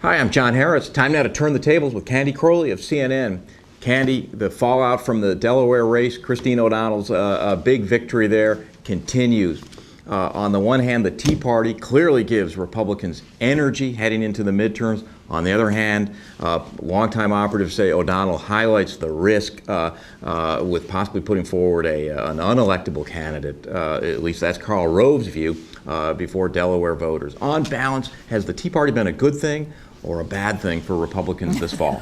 Hi, I'm John Harris. Time now to turn the tables with Candy Crowley of CNN. Candy, the fallout from the Delaware race, Christine O'Donnell's big victory there continues. On the one hand, the Tea Party clearly gives Republicans energy heading into the midterms. On the other hand, longtime operatives say O'Donnell highlights the risk with possibly putting forward an unelectable candidate. At least that's Karl Rove's view before Delaware voters. On balance, has the Tea Party been a good thing or a bad thing for Republicans this fall?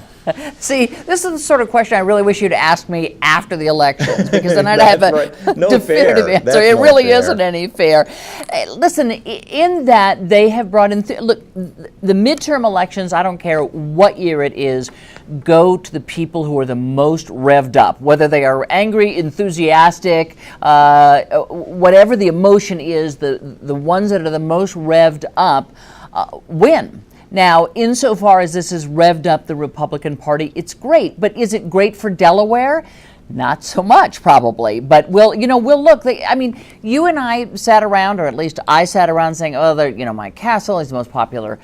See, this is the sort of question I really wish you'd ask me after the elections, because then I'd have a definitive answer. That's it really fair. Isn't any fair. Listen, in that they have brought in, look, the midterm elections, I don't care what year it is, go to the people who are the most revved up, whether they are angry, enthusiastic, whatever the emotion is, the ones that are the most revved up win. Now, insofar as this has revved up the Republican Party, it's great. But is it great for Delaware? Not so much, probably. But we'll look. I mean, you and I sat around, or at least I sat around saying, oh, Mike Castle, he's the most popular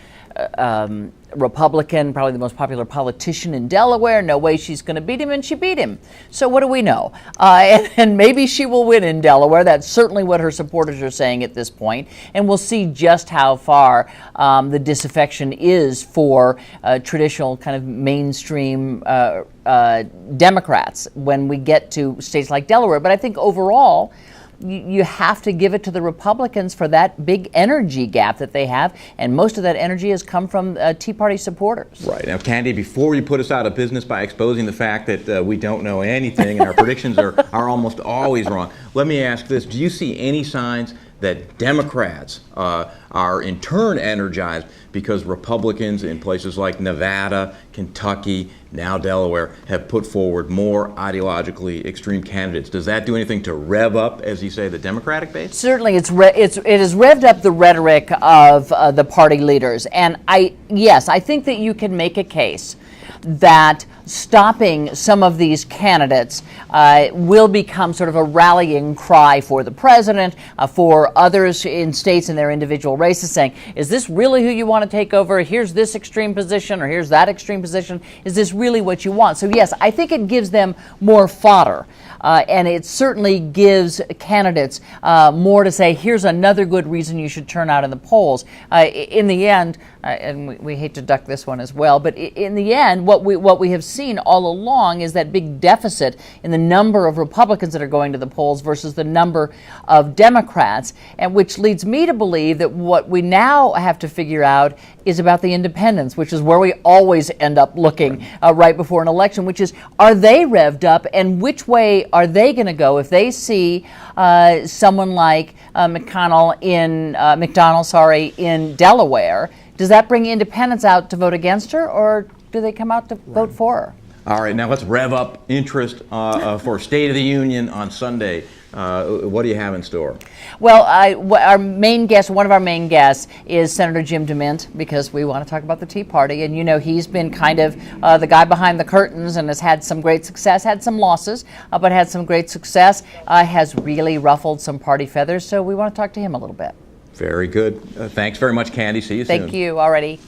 Republican, probably the most popular politician in Delaware. No way she's going to beat him, and she beat him. So what do we know? And maybe she will win in Delaware. That's certainly what her supporters are saying at this point. And we'll see just how far the disaffection is for traditional kind of mainstream Democrats when we get to states like Delaware. But I think overall, you have to give it to the Republicans for that big energy gap that they have, and most of that energy has come from Tea Party supporters. Right. Now, Candy, before you put us out of business by exposing the fact that we don't know anything and our predictions are almost always wrong, let me ask this. Do you see any signs that Democrats are in turn energized because Republicans in places like Nevada, Kentucky, now Delaware have put forward more ideologically extreme candidates? Does that do anything to rev up, as you say, the Democratic base? Certainly, it has revved up the rhetoric of the party leaders. And I think that you can make a case that stopping some of these candidates will become sort of a rallying cry for the president, for others in states in their individual races, saying, is this really who you want to take over? Here's this extreme position, or here's that extreme position. Is this really what you want? So yes, I think it gives them more fodder. And it certainly gives candidates more to say, here's another good reason you should turn out in the polls. In the end, and we hate to duck this one as well, but in the end, what we have seen all along is that big deficit in the number of Republicans that are going to the polls versus the number of Democrats, and which leads me to believe that what we now have to figure out is about the independents, which is where we always end up looking right before an election, which is, are they revved up, and which way are they going to go if they see someone like McDonald in Delaware? Does that bring independents out to vote against her, or do they come out to vote for her? All right, now let's rev up interest for State of the Union on Sunday. What do you have in store? Well, our main guest, one of our main guests, is Senator Jim DeMint, because we want to talk about the Tea Party. And he's been kind of the guy behind the curtains and has had some great success, had some losses, but had some great success, has really ruffled some party feathers. So we want to talk to him a little bit. Very good. Thanks very much, Candy. See you soon. Thank you. Already.